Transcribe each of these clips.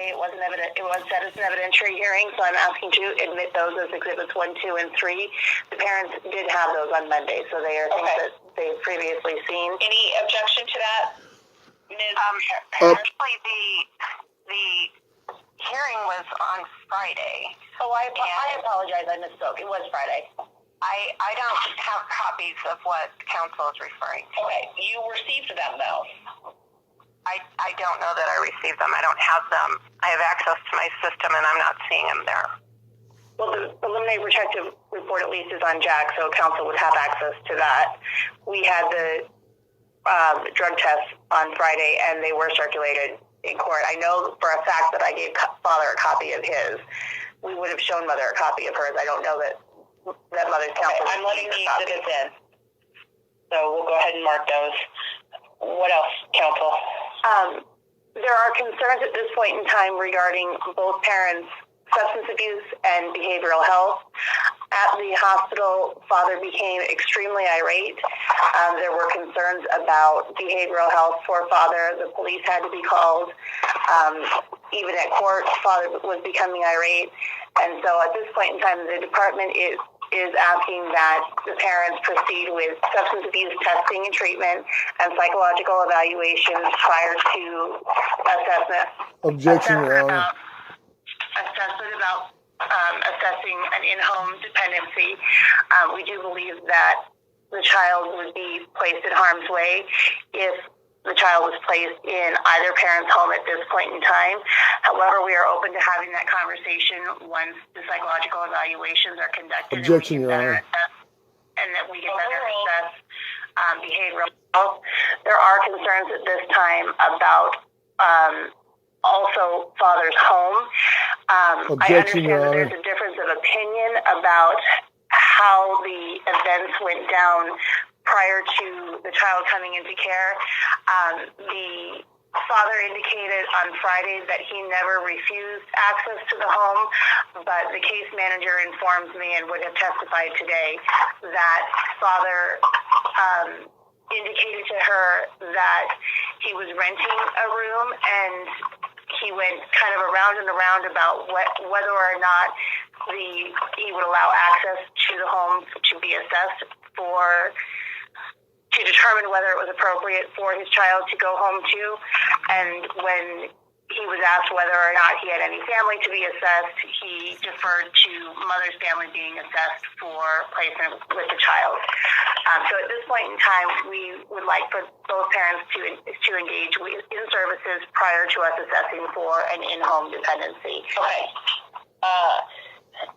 It was set as an evidentiary hearing, so I'm asking to admit those as Exhibits 1, 2, and 3. The parents did have those on Monday, so they are things that they've previously seen. Any objection to that, Ms. Actually, the hearing was on Friday. Oh, I apologize. I misspoke. It was Friday. I don't have copies of what counsel is referring to. Okay. You received them, though. I don't know that I received them. I don't have them. I have access to my system, and I'm not seeing them there. Well, the preliminary protective report at least is on Jack, so counsel would have access to that. We had the drug tests on Friday, and they were circulated in court. I know for a fact that I gave father a copy of his. We would have shown mother a copy of hers. I don't know that mother's counsel. Okay, I'm letting the exhibits in. So we'll go ahead and mark those. What else, counsel? There are concerns at this point in time regarding both parents' substance abuse and behavioral health. At the hospital, father became extremely irate. There were concerns about behavioral health for father. The police had to be called. Even at court, father was becoming irate. And so at this point in time, the department is asking that the parents proceed with substance abuse testing and treatment and psychological evaluations prior to assessment. Objection, Your Honor. Assessment about assessing an in-home dependency. We do believe that the child would be placed in harm's way if the child was placed in either parent's home at this point in time. However, we are open to having that conversation once the psychological evaluations are conducted. Objection, Your Honor. And that we can better assess behavioral health. There are concerns at this time about also father's home. Objection, I understand Your that Honor. there's a difference of opinion about how the events went down prior to the child coming into care. The father indicated on Friday that he never refused access to the home, but the case manager informs me and would have testified today that father indicated to her that he was renting a room, and he went kind of around and around about whether or not he would allow access to the home to be assessed to determine whether it was appropriate for his child to go home to. And when he was asked whether or not he had any family to be assessed, he deferred to mother's family being assessed for placement with the child. So at this point in time, we would like for both parents to engage in services prior to us assessing for an in-home dependency. Okay.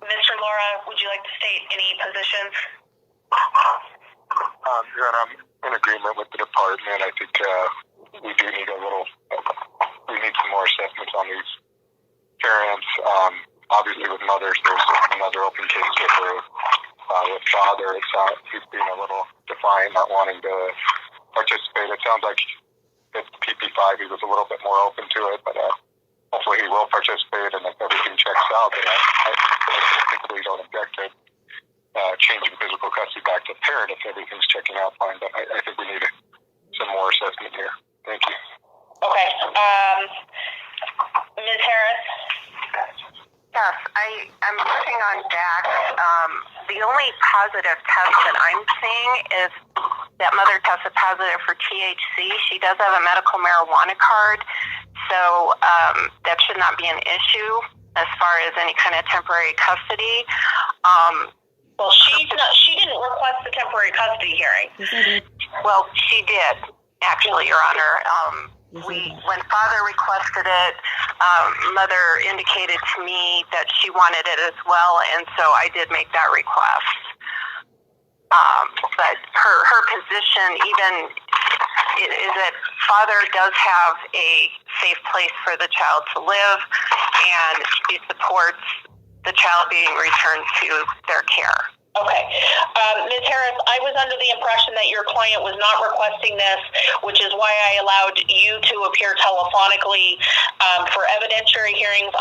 Mr. Laura, would you like to state any positions? Your Honor, I'm in agreement with the department. I think we do need we need some more assessments on these parents. Obviously with mothers, there's another open case with her. With father, he's being a little defiant, not wanting to participate. It sounds like with PP5 he was a little bit more open to it, but hopefully he will participate, and if everything checks out, then I typically don't object to changing physical custody back to parent if everything's checking out fine, but I think we need some more assessment here. Thank you. Okay. Ms. Harris? Yes, I'm looking on Jack. The only positive test that I'm seeing is that mother tested positive for THC. She does have a medical marijuana card, so that should not be an issue as far as any kind of temporary custody. Well, she didn't request the temporary custody hearing. Yes, I did. Well, she did, actually, Your Honor. When father requested it, mother indicated to me that she wanted it as well, and so I did make that request. But her position even is that father does have a safe place for the child to live, and she supports the child being returned to their care. Okay. Ms. Harris, I was under the impression that your client was not requesting this, which is why I allowed you to appear telephonically for evidentiary hearings.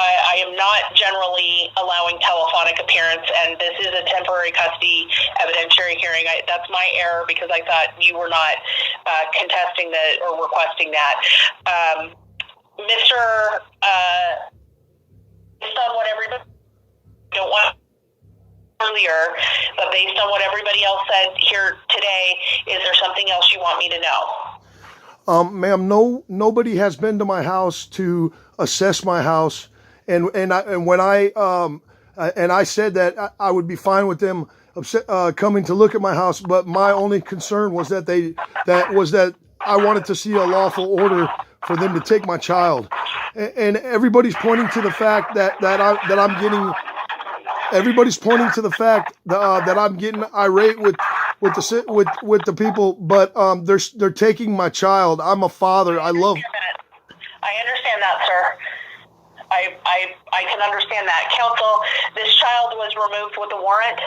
I am not generally allowing telephonic appearance, and this is a temporary custody evidentiary hearing. That's my error because I thought you were not contesting that or requesting that. Mr. Based on what everybody don't want earlier, but based on what everybody else said here today, is there something else you want me to know? Ma'am, nobody has been to my house to assess my house, and when I said that I would be fine with them coming to look at my house, but my only concern was that I wanted to see a lawful order for them to take my child, and everybody's pointing to the fact that I'm getting. Everybody's pointing to the fact that I'm getting irate with the people, but they're taking my child. I'm a father. I understand that, sir. I can understand that. Counsel, this child was removed with a warrant.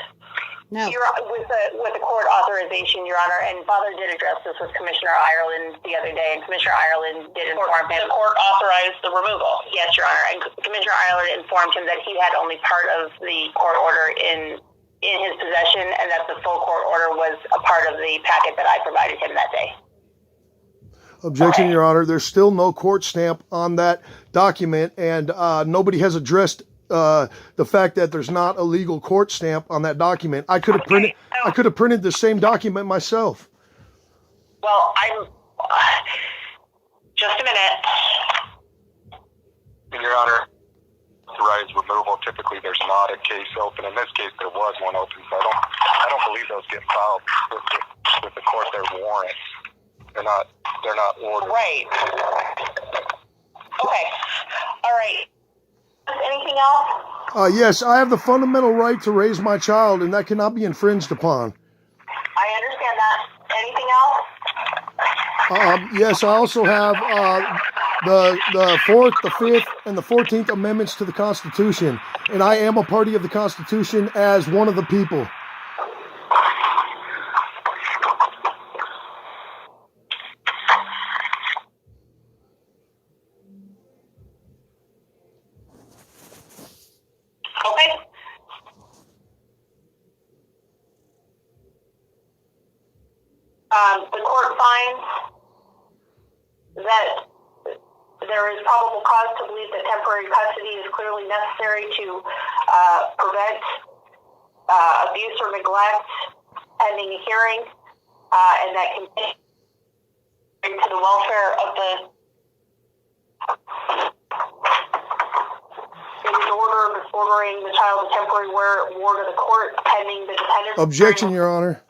No. With the court authorization, Your Honor, and Father did address this with Commissioner Ireland the other day, and Commissioner Ireland did inform him. The court authorized the removal. Yes, Your Honor, and Commissioner Ireland informed him that he had only part of the court order in his possession, and that the full court order was a part of the packet that I provided him that day. Objection, Your Honor. There's still no court stamp on that document, and nobody has addressed the fact that there's not a legal court stamp on that document. I could have printed the same document myself. Well, I'm just a minute. Your Honor, authorized removal. Typically, there's not a case open. In this case, there was one open, so I don't believe those get filed with the court. They're warrants. They're not orders. Right. Okay. All right. Anything else? Yes, I have the fundamental right to raise my child, and that cannot be infringed upon. I understand that. Anything else? Yes, I also have the 4th, the 5th, and the 14th Amendments to the Constitution, and I am a party of the Constitution as one of the people. Okay. The court finds that there is probable cause to believe that temporary custody is clearly necessary to prevent abuse or neglect pending a hearing, and that can to the welfare of the ordering the child a temporary ward of the court pending the dependent. Objection, Your Honor.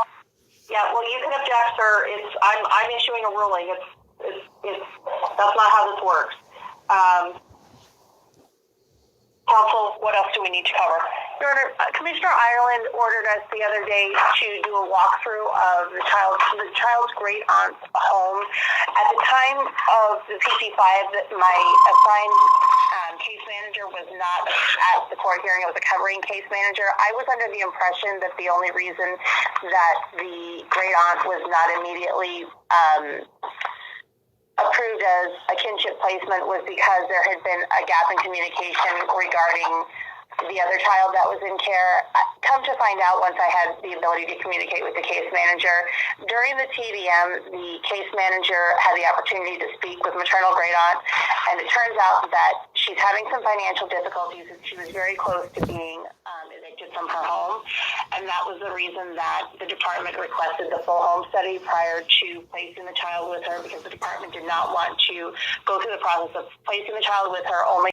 Yeah, well, you can object, sir. I'm issuing a ruling. That's not how this works. Counsel, what else do we need to cover? Your Honor, Commissioner Ireland ordered us the other day to do a walkthrough of the child's great aunt's home. At the time of the PC5, my assigned case manager was not at the court hearing. It was a covering case manager. I was under the impression that the only reason that the great aunt was not immediately approved as a kinship placement was because there had been a gap in communication regarding the other child that was in care. Come to find out, once I had the ability to communicate with the case manager, during the TDM, the case manager had the opportunity to speak with maternal great aunt, and it turns out that she's having some financial difficulties, and she was very close to being evicted from her home, and that was the reason that the department requested the full home study prior to placing the child with her, because the department did not want to go through the process of placing the child with her only